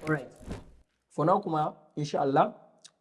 Alright, for now kuma insha Allah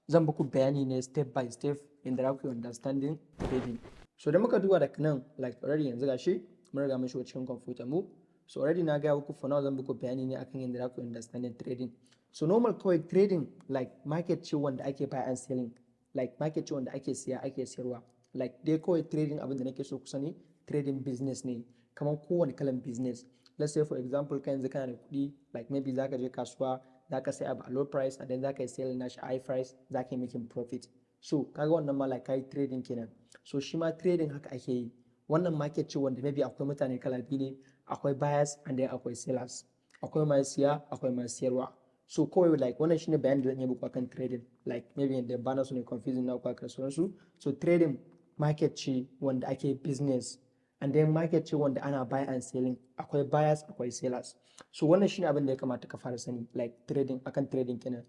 zan muku bayani ne step by step inda za ku understanding trading. So da muka duba daga nan like already yanzu gashi mun riga mun shigo cikin computer mu. So already na gaya muku for now zan muku bayani ne akan yadda za ku understanding trading. So normal kawai trading like market ce wanda ake buy and selling, like market ce wanda ake siya ake sayarwa. Like dai kawai trading abin da nake so ku sani trading business ne kamar kowane kalan business. Let's say for example kai yanzu kana da kuɗi like maybe zaka je kasuwa zaka sai abu a low price and then zaka yi selling nashi high price zaka yi making profit. So kaga wannan ma like kai trading kenan. So shi ma trading haka ake yi. Wannan market ce wanda maybe akwai mutane kala biyu ne, akwai buyers and then akwai sellers. Akwai masu siya akwai masu sayarwa. So kawai like wannan shine bayanin da zan yi muku akan trading. Like maybe da bana su ne confusing na ku aka su. So trading market ce wanda ake business and then market ce wanda ana buy and selling, akwai buyers akwai sellers. So wannan shine abin da ya kamata ka fara sani like trading akan trading kenan.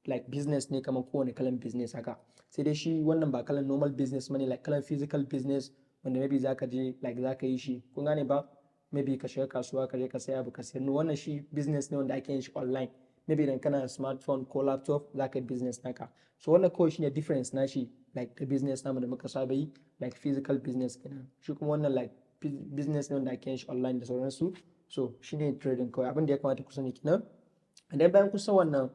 Like business ne kamar kowane kalan business haka. Sai dai shi wannan ba kalan normal business bane like kalan physical business wanda maybe zaka je like zaka yi shi. Kun gane ba? Maybe ka shiga kasuwa ka je ka saya abu ka sayar. Wannan shi business ne wanda ake yin shi online. Maybe idan kana da smartphone ko laptop zaka yi business naka. So wannan kawai shine difference na shi like the business namu da muka saba yi like physical business kenan. Shi kuma wannan like business ne wanda ake yin shi online da sauransu. So shine trading kawai abin da ya kamata ku sani kenan. And then bayan kusa wannan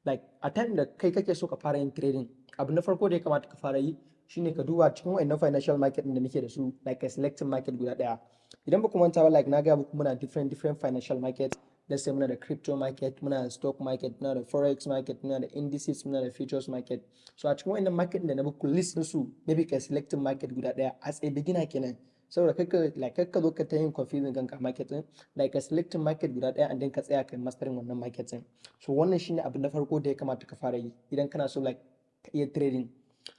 like a time da kai kake so ka fara yin trading, abu na farko da ya kamata ka fara yi shine ka duba cikin wayannan financial market da muke da su like a selecting market guda daya. Idan ba ku manta ba like na ga muku muna different financial market. Let's say muna da crypto market, muna da stock market, muna da forex market, muna da indices, muna da futures market. So a cikin wayannan market da na muku list su maybe ka selecting market guda daya as a beginner kenan. Saboda kakka zo ka ta yin confusing kanka market din like a selecting market guda daya and then ka tsaya kai mastering wannan market din. So wannan shine abu na farko da ya kamata ka fara yi idan kana so like ka iya trading.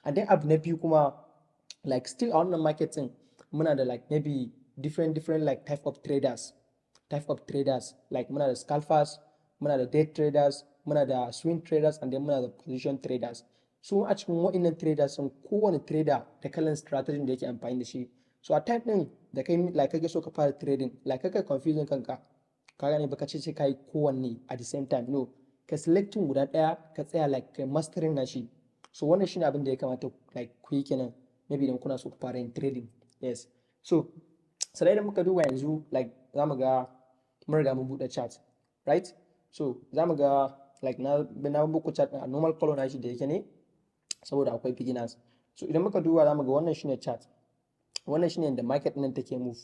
And then abu na biyu kuma like still a wannan market din muna da like maybe different like type of traders like muna da scalpers, muna da day traders, muna da swing traders and then muna da position traders. So a cikin wa'innan traders sun kowane trader da kalan strategy da yake amfani da shi. So a time din da kai like kake so ka fara trading like kake confusing kanka ka gane baka ce sai kai kowanne at the same time, no, ka selecting guda daya ka tsaya like kai mastering na shi. So wannan shine abin da ya kamata like ku yi kenan maybe idan kuna so ku fara yin trading. Yes. So sai da muka duba yanzu like zamu ga mun riga mun bude chart, right? So zamu ga like na buku chart a normal color na shi da yake ne saboda akwai beginners. So idan muka duba zamu ga wannan shine chart. Wannan shine da market nan take move.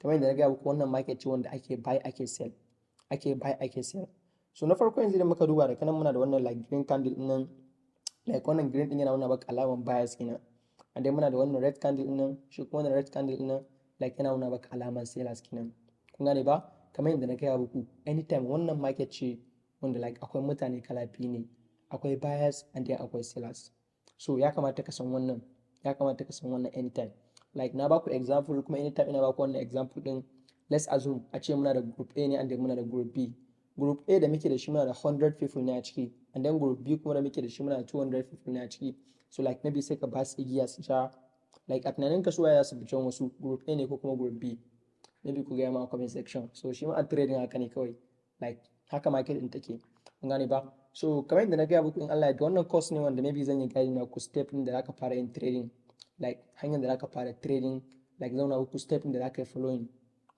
Kamar yadda na ga muku wannan market ce wanda ake buy ake sell. So na farko yanzu idan muka duba da kanan muna da wannan like green candle din nan, like wannan green din yana nuna baka alaman buyers kenan. And then muna da wannan red candle din nan, shi kuma wannan red candle din nan like yana nuna baka alaman sellers kenan. Kun gane ba? Kamar yadda na gaya muku anytime wannan market ce wanda like akwai mutane kala biyu ne, akwai buyers and then akwai sellers. So ya kamata ka san wannan anytime. Like na baku example kuma anytime ina baku wannan example din. Let's assume a ce muna da group A ne and then muna da group B. Group A da muke da shi muna da 100 people ne a ciki and then group B kuma da muke da shi muna da 200 people ne a ciki. So like maybe sai ka ba su igiya su sha like a tunanin ka suwaya su bijan wasu group A ne ko kuma group B. Maybe ku gaya ma comment section. So shi ma a trading haka ne kawai like haka market din take. Kun gane ba? So kamar yadda na gaya muku in Allah ya wannan course ne wanda maybe zan yi guide na ku step din da zaka fara yin trading. Like hanyar da zaka fara trading like zauna muku step din da zaka yi following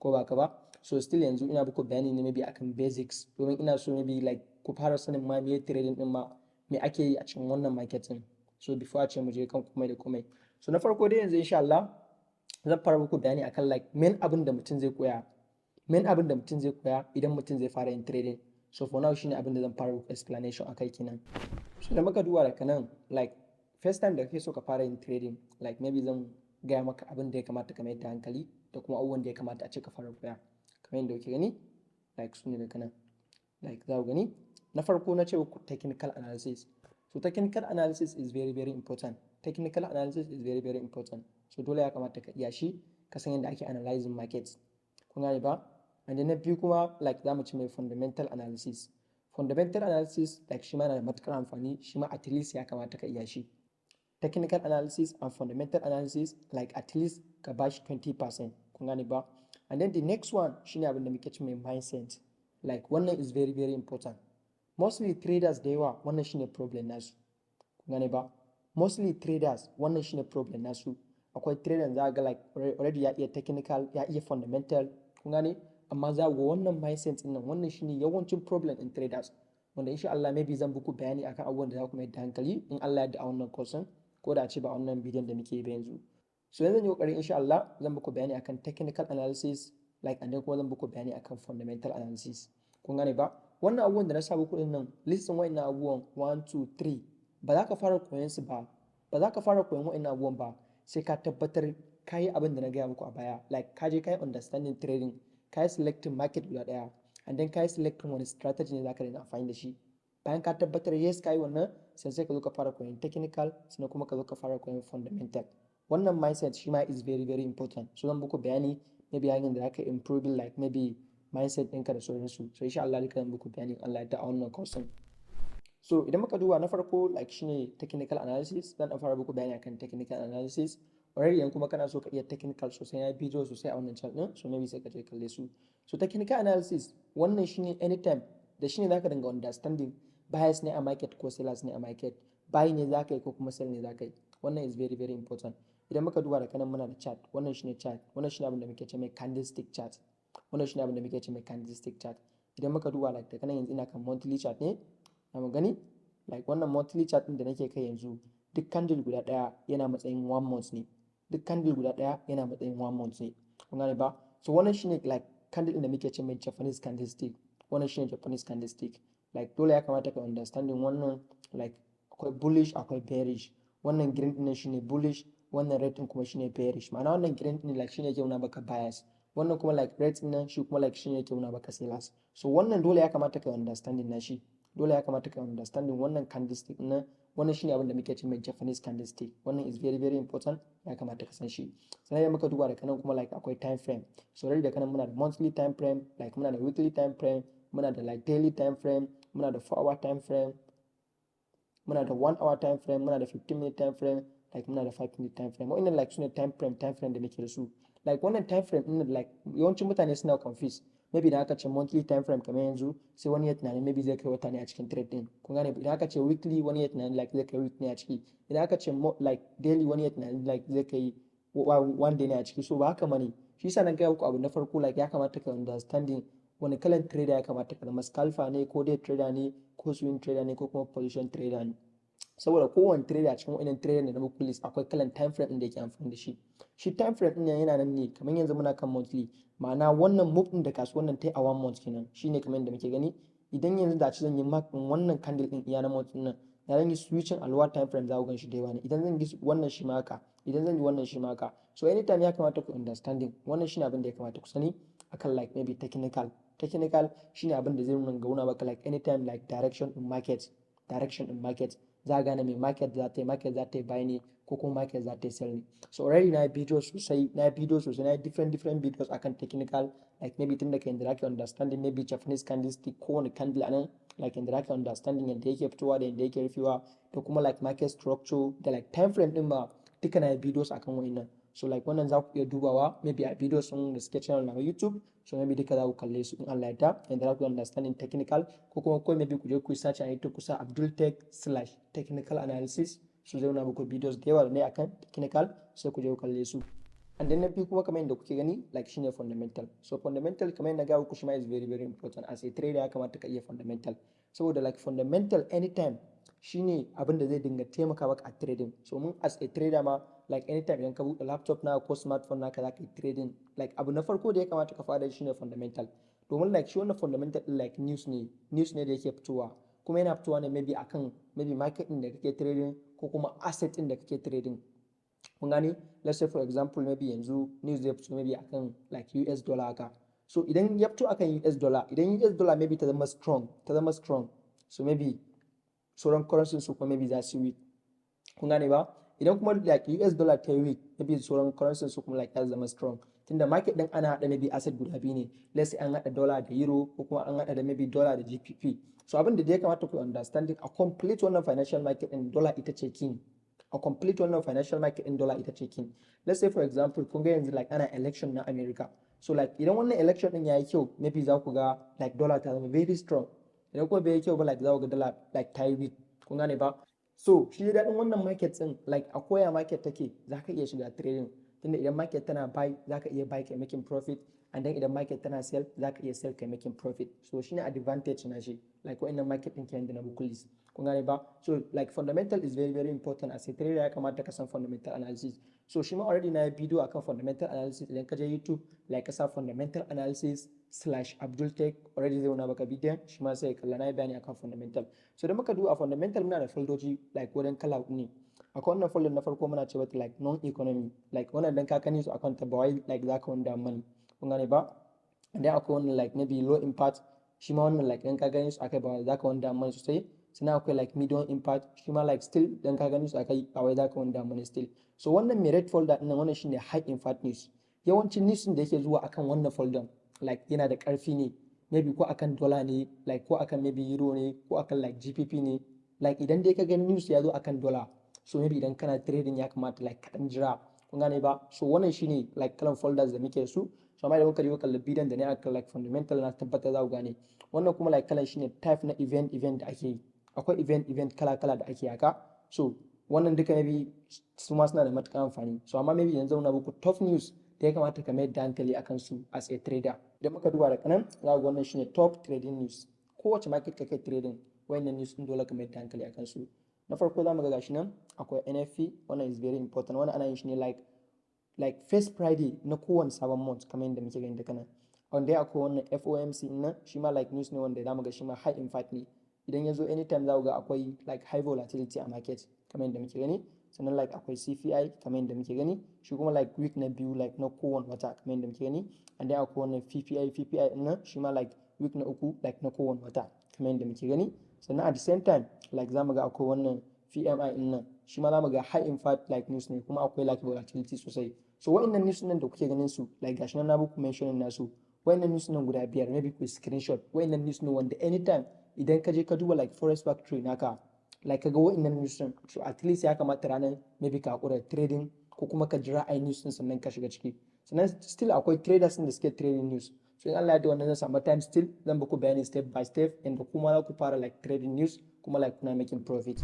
ko ba ka ba. So still yanzu ina muku bayani ne maybe akan basics domin ina so maybe like ku fara sanin ma me trading din ma me ake yi a cikin wannan market din. So before a ce mu je kan komai da komai. So na farko dai yanzu insha Allah zan fara muku bayani akan like main abin da mutum zai koya idan mutum zai fara yin trading. So for now shine abin da zan fara muku explanation akai kenan. So da muka duba daga nan like first time da kake so ka fara yin trading like maybe zan gaya maka abin da ya kamata ka mai da hankali da kuma abubuwan da ya kamata a ce ka fara koya. Kamar yadda kuke gani like su ne daga nan like za ku gani na farko na ce ku technical analysis. So technical analysis is very important. So dole ya kamata ka iya shi ka san yadda ake analyzing markets. Kun gane ba? And then na biyu kuma like za mu ci mai fundamental analysis like shi ma yana da matukar amfani, shi ma at least ya kamata ka iya shi. Technical analysis and fundamental analysis like at least ka bashi 20%. Kun gane ba? And then the next one shine abin da muke ci mai mindset. Like wannan is very important. mostly traders da yawa wannan shine problem nasu, kun gane ba, mostly traders wannan shine problem nasu. Akwai trader za ga like already ya iya technical, ya iya fundamental, kun gane, amma za ga wannan mindset din nan, wannan shine yawancin problem in traders, wanda insha Allah maybe zan buku bayani akan abubuwan da za ku mai da hankali in Allah ya da a wannan course, ko da a ce ba a wannan bidiyon da muke yi ba yanzu. So yanzu zan yi kokari insha Allah zan buku bayani akan technical analysis, like and then kuma zan buku bayani akan fundamental analysis, kun gane ba. Wannan abubuwan da na sa muku din nan, listin wa'annan abubuwan 1 2 3 ba za ka fara koyon su ba, ba za ka fara koyon wa'annan abubuwan ba sai ka tabbatar ka yi abin da na gaya muku a baya, like ka je ka yi understanding trading, ka yi selecting market guda daya, and then ka yi selecting wani strategy ne za ka dinga amfani da shi. Bayan ka tabbatar yes ka yi wannan, sai ka zo ka fara koyon technical, sannan kuma ka zo ka fara koyon fundamental. Wannan mindset shi ma is very very important. So zan muku bayani maybe hanyar da za ka improve like maybe mindset ɗinka da sauransu. So insha Allah duka zan muku bayani Allah ya da a wannan course. So idan muka duba na farko like shine technical analysis, zan fara muku bayani akan technical analysis. Already yan kuma kana so ka iya technical sosai, na video sosai a wannan channel din, so maybe sai ka je kalle su. So technical analysis wannan shine anytime da shine zaka dinga understanding buyers ne a market ko sellers ne a market, buy ne zaka yi ko kuma sell ne zaka yi. Wannan is very very important. Idan muka duba da kanan muna da chart, wannan shine chart, wannan shine abin da muke ce mai candlestick chart, wannan shine abin da muke ce mai candlestick chart. Idan muka duba like da kanan yanzu ina kan monthly chart ne, na mu gani like wannan monthly chart din da nake kai yanzu, duk candle guda daya yana matsayin 1 month ne, duk candle guda daya yana matsayin 1 month ne, kun gane ba. So wannan shine like candle din da muke ce mai Japanese candlestick, wannan shine Japanese candlestick. Like dole ya kamata ka understanding wannan, like akwai bullish akwai bearish, wannan green din shine bullish, wannan red din kuma shine bearish. Ma'ana wannan green din like shine yake nuna baka bias, wannan kuma like red din shi kuma like shine yake nuna baka sellers. So wannan dole ya kamata ka understanding na shi, dole ya kamata ka understanding wannan candlestick din, wannan shine abin da muke ce mai Japanese candlestick. Wannan is very very important, ya kamata ka san shi. Sannan muka duba da kanan kuma like akwai time frame. So already da kanan muna da monthly time frame, like muna da weekly time frame, muna da like daily time frame, muna da 4-hour time frame, muna da 1-hour time frame, muna da 15-minute time frame, like muna da 5-minute time frame. Wa'annan like sune time frame da muke da su. Like wannan time frame din like yawancin mutane suna confused. Maybe idan aka ce monthly time frame kamar yanzu, sai wani ya tunani maybe zai kai wata ne a cikin trade din, kun gane. Idan aka ce weekly wani ya tunani like zai kai week ne a ciki, idan aka ce like daily wani ya tunani like zai kai 1 day ne a ciki. So ba haka bane. Shi yasa na gaya muku abu na farko like ya kamata ka understanding wani kalan trader ya kamata ka zama, scalper ne ko day trader ne ko swing trader ne ko kuma position trader ne. Saboda kowane trader a cikin wa'annan trader da na muku list akwai kalan time frame din da yake amfani da shi. Shi time frame din yana nan ne kamar yanzu muna kan monthly, ma'ana wannan move din da kasuwan nan ta yi a 1 month kenan, shine kamar yadda muke gani. Idan yanzu da ci zan yi mark din wannan candle din iya na month din nan, da zan yi switching a lower time frame za ku gan shi da yawa ne. Idan zan yi wannan shi ma haka, idan zan yi wannan shi ma haka. So anytime ya kamata ku understanding wannan shine abin da ya kamata ku sani akan like maybe technical. Technical shine abin da zai nuna baka like anytime like direction in market, direction in market. Za a gane mai market za ta yi buy ne ko kuma market za ta yi sell ne. So already na yi video sosai, na yi different videos akan technical, like maybe tun da ka yanda zaka understanding maybe Japanese candlestick, kowane candle anan like yanda zaka understanding yanda yake fitowa da yanda yake rufewa, da kuma like market structure da like time frame din ma duka na yi videos akan wa'innan. So like wannan za ku iya dubawa maybe a videos sun da suke channel na YouTube, so maybe duka za ku kalle su in Allah ya yarda, yanda za ku understanding technical, ko kuma kawai maybe ku je ku search a YouTube kusa Abdul/technical analysis, so zai nuna muku videos da yawa ne akan technical, sai ku je ku kalle su. And then na biyu kuma kamar yadda kuke gani like shine fundamental. So fundamental kamar yadda ga ku shi ma is very very important. As a trader ya kamata ka iya fundamental, saboda like fundamental anytime shine abin da zai dinga taimaka maka a trading. So mun as a trader ma like anytime idan ka buɗe laptop na ko smartphone naka za ka yi trading, like abu na farko da ya kamata ka fara shine fundamental. Domin like shi wannan fundamental like news ne da yake fitowa, kuma yana fitowa ne maybe akan maybe market din da kake trading ko kuma asset din da kake trading, kun gane. Let's say for example maybe yanzu news zai fito maybe akan like US dollar haka. So idan ya fito akan US dollar, idan US dollar maybe ta zama strong, so maybe sauran currency su kuma maybe za su weak, kun gane ba. Idan kuma like US dollar ta weak, maybe sauran currency su kuma like ya zama strong, tunda market din ana hada maybe asset guda biyu ne. Let's say an hada dollar da euro ko kuma an hada da maybe dollar da GBP. So abin da ya kamata ku understanding a complete wannan financial market din dollar ita ce king, a complete wannan financial market din dollar ita ce king. Let's say for example kun ga yanzu like ana election na America, so like idan wannan election din yayi kyau maybe za ku ga like dollar ta zama very strong. idan kuma bai yi kyau ba like za ku ga dala like ta yi weak, kun gane ba. So shi daɗin wannan market din like a koya market take za ka iya shiga trading, tunda idan market tana buy za ka iya buy kai making profit, and then idan market tana sell za ka iya sell kai making profit. So shine advantage na shi, like wa'annan market din kenan da na buku list, kun gane ba. So like fundamental is very very important as a trader, ya kamata ka san fundamental analysis. So shi ma already na yi video akan fundamental analysis, idan ka je YouTube like ka sa fundamental analysis /Abdul Tech already zai nuna baka bidiyon shi ma sai kalla na yi bayani akan fundamental. So da muka duba fundamental muna da foldoji like wurin kala ne. Akwai wannan folder na farko muna cewa like non economy, like wannan dan ka kani su akan ta ba wai like zaka wanda money, kun gane ba. And then akwai wannan like maybe low impact, shi ma wannan like dan ka gani su akai ba wai zaka wanda money sosai. Sannan akwai like medium impact, shi ma like still dan ka gani su akai ba wai zaka wanda money still. So wannan mai red folder din wannan shine high impact news. Yawancin news da yake zuwa akan wannan folder like yana da karfi ne, maybe ko akan dollar ne, like ko akan maybe euro ne, ko akan like GPP ne. Like idan dai ka gani news ya zo akan dollar, so maybe idan kana trading ya kamata like kaɗan jira, kun gane ba. So wannan shine like kalan folders da muke da su. So amma idan kuka je kuka kalli bidiyon da ne aka like fundamental na tabbatar za ku gane. Wannan kuma like kalan shine type na event da ake yi. Akwai event kala da ake haka. So wannan duka maybe su ma suna da matuƙar amfani. So amma maybe yanzu na muku top news da ya kamata ka mayar da hankali akan su as a trader. Idan muka duba da kanan za ku ga wannan shine top trading news. Kowace market ka kai trading wayannan news din dole ka mayar da hankali akan su. Na farko za mu ga gashi nan akwai NFP, wannan is very important. Wannan ana yin shi ne like first Friday na kowane sabon month kamar yadda muke gani da kanan. Wanda akwai wannan FOMC nan shi ma like news ne wanda za mu ga shi ma high impact ne. Idan ya zo anytime za ku ga akwai like high volatility a market kamar yadda muke gani. Sannan like akwai CPI kamar yadda muke gani, shi kuma like week na biyu like na kowane wata kamar yadda muke gani. And then akwai wannan PPI nan shi ma like week na uku like na kowane wata kamar yadda muke gani. Sannan at the same time like za mu ga akwai wannan PMI nan shi ma za mu ga high impact like news ne, kuma akwai like volatility sosai. So wa'annan news nan da kuke ganin su like gashi nan na muku mentioning nasu, wa'annan news nan guda biyar maybe ku screenshot wa'annan news nan wanda anytime idan ka je ka duba like forex factory naka like kaga wa'annan news din, so at least ya kamata ranar maybe ka hakura trading ko kuma ka jira ai news din sannan ka shiga ciki. Sannan still akwai traders din da suke trading news. So in Allah ya da wannan zan samu time still zan baku bayani step by step inda kuma za ku fara like trading news kuma like kuna making profit.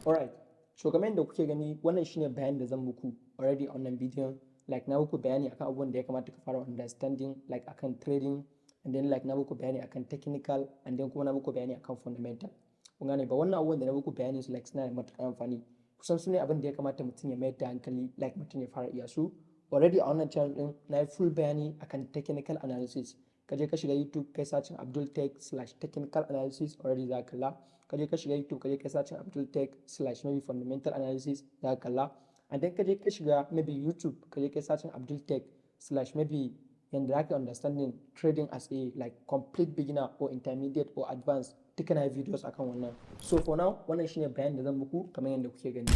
Alright, so kamar yadda kuke gani wannan shine bayanin da zan muku already on wannan bidiyon. Like na muku bayani akan abubuwan da ya kamata ka fara understanding like akan trading, and then like na muku bayani akan technical, and then kuma na muku bayani akan fundamental. Kun gane ba, wannan abubuwan da na muku bayani su like suna da matuƙar amfani, kusan su ne abin da ya kamata mutum ya mayar da hankali like mutum ya fara iya su. Already a wannan channel din na yi full bayani akan technical analysis. Ka je ka shiga YouTube kai sacin Abdul Tech /technical analysis already za ka kalla. Ka je ka shiga YouTube ka je kai sacin Abdul Tech /maybe fundamental analysis za ka kalla. And then ka je ka shiga maybe YouTube ka je kai sacin Abdul Tech /maybe yanda za ka understanding trading as a like complete beginner or intermediate or advanced, duka na videos akan wannan. So for now wannan shine bayanin da zan muku kamar yadda kuke gani.